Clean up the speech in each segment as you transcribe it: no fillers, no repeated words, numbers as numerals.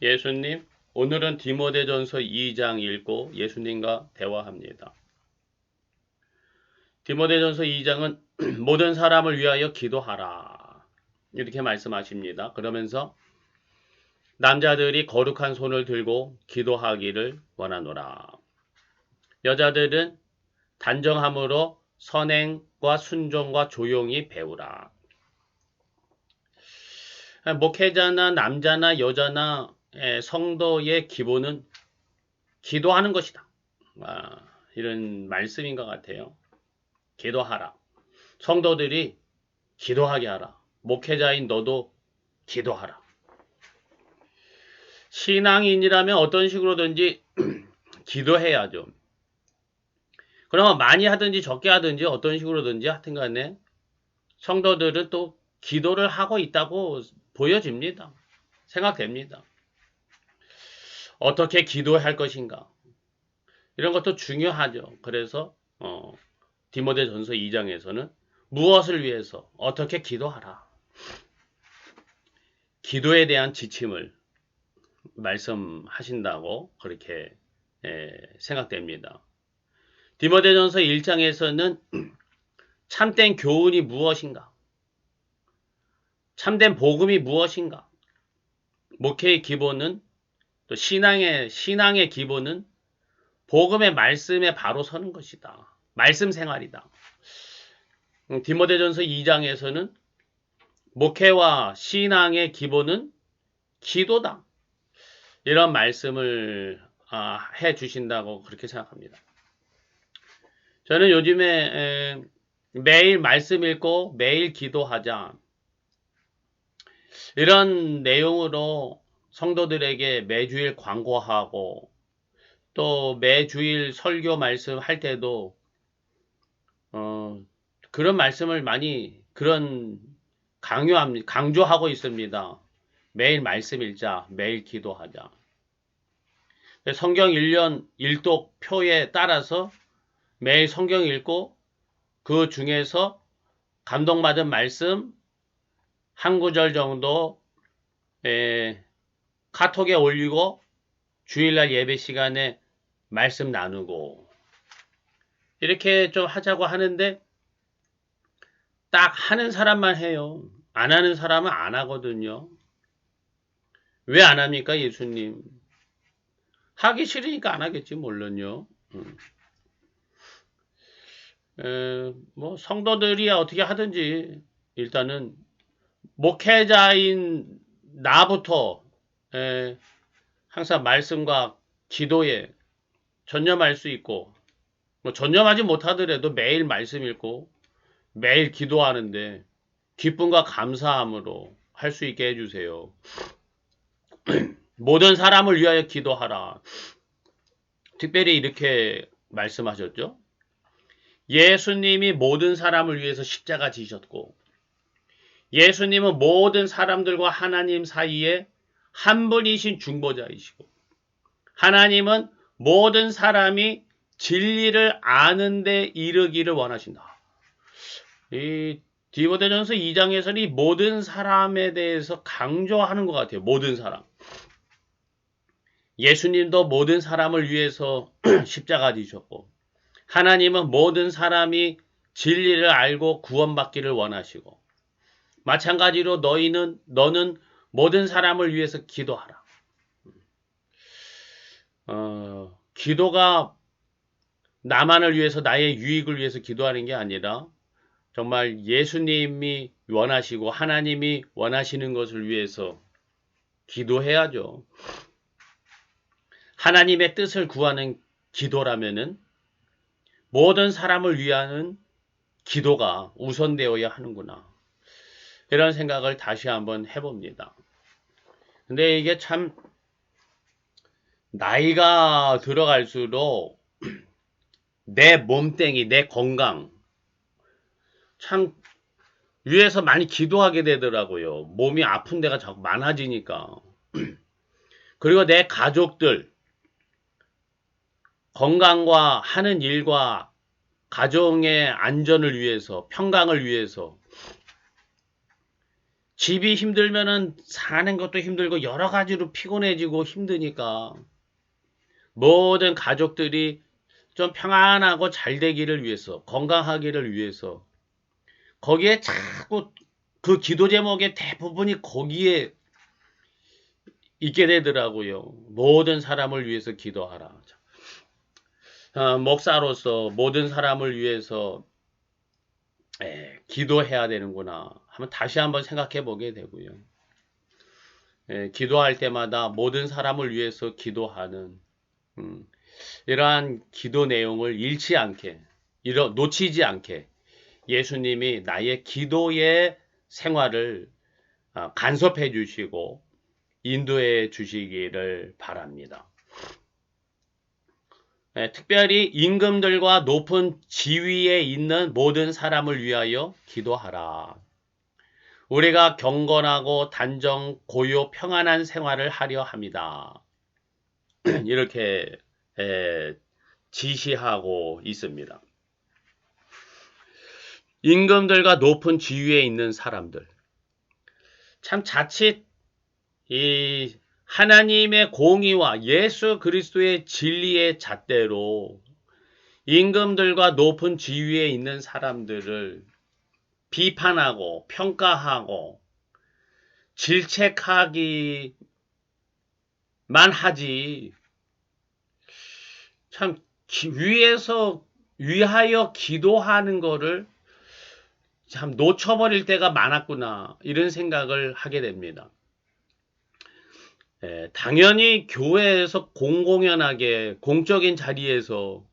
예수님, 오늘은 디모데전서 2장 읽고 예수님과 대화합니다. 디모데전서 2장은 모든 사람을 위하여 기도하라. 이렇게 말씀하십니다. 그러면서 남자들이 거룩한 손을 들고 기도하기를 원하노라. 여자들은 단정함으로 선행과 순종과 조용히 배우라. 목회자나 남자나 여자나 성도의 기본은 기도하는 것이다. 이런 말씀인 것 같아요. 기도하라. 성도들이 기도하게 하라. 목회자인 너도 기도하라. 신앙인이라면 어떤 식으로든지 기도해야죠. 그러면 많이 하든지 적게 하든지 어떤 식으로든지 하여튼 간에 성도들은 또 기도를 하고 있다고 보여집니다. 생각됩니다. 어떻게 기도할 것인가. 이런 것도 중요하죠. 그래서 디모데전서 2장에서는 무엇을 위해서 어떻게 기도하라. 기도에 대한 지침을 말씀하신다고 그렇게 생각됩니다. 디모데전서 1장에서는 참된 교훈이 무엇인가? 참된 복음이 무엇인가? 목회의 기본은 또 신앙의 기본은 복음의 말씀에 바로 서는 것이다. 말씀 생활이다. 디모데전서 2장에서는 목회와 신앙의 기본은 기도다. 이런 말씀을 해 주신다고 그렇게 생각합니다. 저는 요즘에 매일 말씀 읽고 매일 기도하자. 이런 내용으로 성도들에게 매주일 광고하고 또 매주일 설교 말씀 할 때도 그런 말씀을 많이 강조하고 있습니다. 매일 말씀 읽자, 매일 기도하자. 성경 1년 1독 표에 따라서 매일 성경 읽고 그 중에서 감동받은 말씀 한 구절 정도 카톡에 올리고 주일날 예배 시간에 말씀 나누고 이렇게 좀 하자고 하는데 딱 하는 사람만 해요. 안 하는 사람은 안 하거든요. 왜 안 합니까, 예수님? 하기 싫으니까 안 하겠지, 물론요. 뭐 성도들이 어떻게 하든지 일단은 목회자인 나부터 항상 말씀과 기도에 전념할 수 있고 뭐 전념하지 못하더라도 매일 말씀 읽고 매일 기도하는데 기쁨과 감사함으로 할 수 있게 해주세요. 모든 사람을 위하여 기도하라. 특별히 이렇게 말씀하셨죠. 예수님이 모든 사람을 위해서 십자가 지셨고 예수님은 모든 사람들과 하나님 사이에 한 분이신 중보자이시고 하나님은 모든 사람이 진리를 아는 데 이르기를 원하신다. 이 디모데전서 2장에서는 이 모든 사람에 대해서 강조하는 것 같아요. 모든 사람. 예수님도 모든 사람을 위해서 십자가 지셨고 하나님은 모든 사람이 진리를 알고 구원받기를 원하시고 마찬가지로 너는 모든 사람을 위해서 기도하라. 기도가 나만을 위해서 나의 유익을 위해서 기도하는 게 아니라 정말 예수님이 원하시고 하나님이 원하시는 것을 위해서 기도해야죠. 하나님의 뜻을 구하는 기도라면은 모든 사람을 위하는 기도가 우선되어야 하는구나. 이런 생각을 다시 한번 해봅니다. 근데 이게 참 나이가 들어갈수록 내 몸뚱이, 내 건강 참 위해서 많이 기도하게 되더라고요. 몸이 아픈 데가 자꾸 많아지니까. 그리고 내 가족들 건강과 하는 일과 가정의 안전을 위해서 평강을 위해서 집이 힘들면은 사는 것도 힘들고 여러 가지로 피곤해지고 힘드니까 모든 가족들이 좀 평안하고 잘 되기를 위해서, 건강하기를 위해서 거기에 자꾸 그 기도 제목의 대부분이 거기에 있게 되더라고요. 모든 사람을 위해서 기도하라. 목사로서 모든 사람을 위해서 기도해야 되는구나 하면 다시 한번 생각해 보게 되고요. 기도할 때마다 모든 사람을 위해서 기도하는 이러한 기도 내용을 잃지 않게, 놓치지 않게 예수님이 나의 기도의 생활을 간섭해 주시고 인도해 주시기를 바랍니다. 특별히 임금들과 높은 지위에 있는 모든 사람을 위하여 기도하라. 우리가 경건하고 단정, 고요, 평안한 생활을 하려 합니다. 이렇게 지시하고 있습니다. 임금들과 높은 지위에 있는 사람들. 참 자칫 이 하나님의 공의와 예수 그리스도의 진리의 잣대로 임금들과 높은 지위에 있는 사람들을 비판하고 평가하고 질책하기만 하지 참 위하여 기도하는 거를 참 놓쳐버릴 때가 많았구나 이런 생각을 하게 됩니다. 당연히 교회에서 공공연하게 공적인 자리에서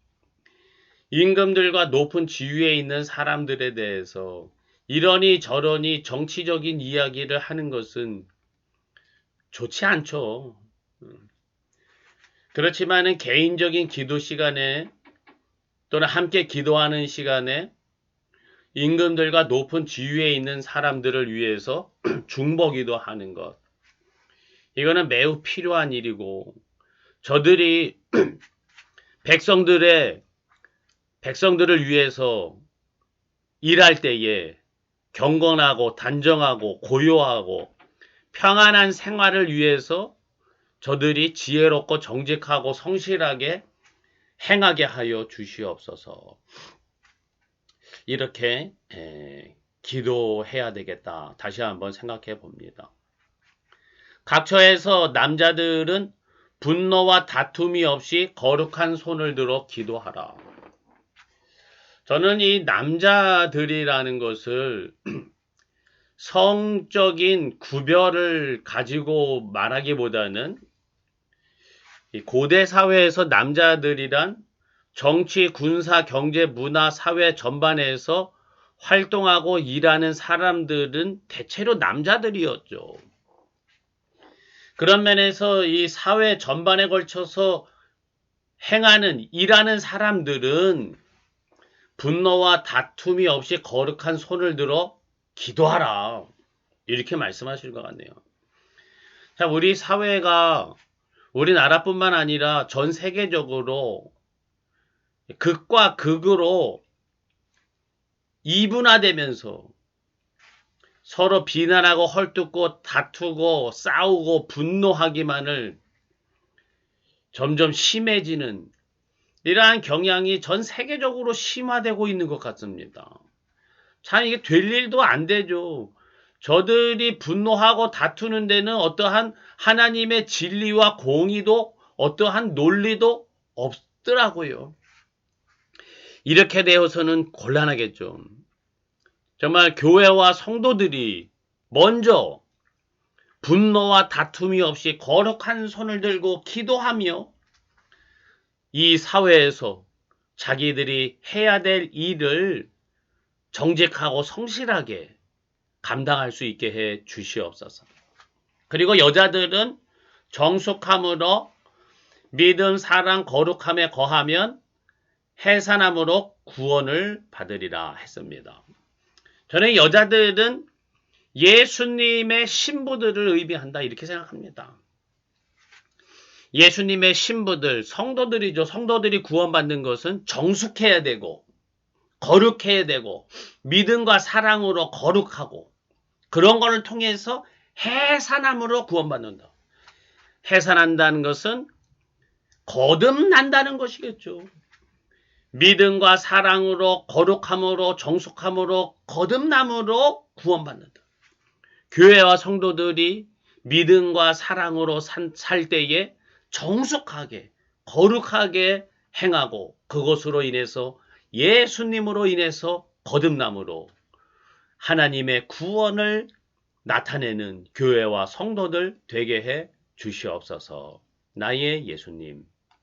임금들과 높은 지위에 있는 사람들에 대해서 이러니 저러니 정치적인 이야기를 하는 것은 좋지 않죠. 그렇지만은 개인적인 기도 시간에 또는 함께 기도하는 시간에 임금들과 높은 지위에 있는 사람들을 위해서 중보기도 하는 것. 이거는 매우 필요한 일이고 저들이 백성들을 위해서 일할 때에 경건하고 단정하고 고요하고 평안한 생활을 위해서 저들이 지혜롭고 정직하고 성실하게 행하게 하여 주시옵소서. 이렇게 기도해야 되겠다. 다시 한번 생각해 봅니다. 각처에서 남자들은 분노와 다툼이 없이 거룩한 손을 들어 기도하라. 저는 이 남자들이라는 것을 성적인 구별을 가지고 말하기보다는 이 고대 사회에서 남자들이란 정치, 군사, 경제, 문화, 사회 전반에서 활동하고 일하는 사람들은 대체로 남자들이었죠. 그런 면에서 이 사회 전반에 걸쳐서 일하는 사람들은 분노와 다툼이 없이 거룩한 손을 들어 기도하라. 이렇게 말씀하실 것 같네요. 자, 우리 사회가 우리나라뿐만 아니라 전 세계적으로 극과 극으로 이분화되면서 서로 비난하고 헐뜯고 다투고 싸우고 분노하기만을 점점 심해지는 이러한 경향이 전 세계적으로 심화되고 있는 것 같습니다. 참 이게 될 일도 안 되죠. 저들이 분노하고 다투는 데는 어떠한 하나님의 진리와 공의도 어떠한 논리도 없더라고요. 이렇게 되어서는 곤란하겠죠. 정말 교회와 성도들이 먼저 분노와 다툼이 없이 거룩한 손을 들고 기도하며 이 사회에서 자기들이 해야 될 일을 정직하고 성실하게 감당할 수 있게 해 주시옵소서. 그리고 여자들은 정숙함으로 믿음, 사랑, 거룩함에 거하면 해산함으로 구원을 받으리라 했습니다. 저는 여자들은 예수님의 신부들을 의미한다 이렇게 생각합니다. 예수님의 신부들, 성도들이죠. 성도들이 구원받는 것은 정숙해야 되고 거룩해야 되고 믿음과 사랑으로 거룩하고 그런 거를 통해서 해산함으로 구원받는다. 해산한다는 것은 거듭난다는 것이겠죠. 믿음과 사랑으로 거룩함으로 정숙함으로 거듭남으로 구원받는다. 교회와 성도들이 믿음과 사랑으로 살 때에 정숙하게 거룩하게 행하고 그것으로 인해서 예수님으로 인해서 거듭남으로 하나님의 구원을 나타내는 교회와 성도들 되게 해 주시옵소서. 나의 예수님.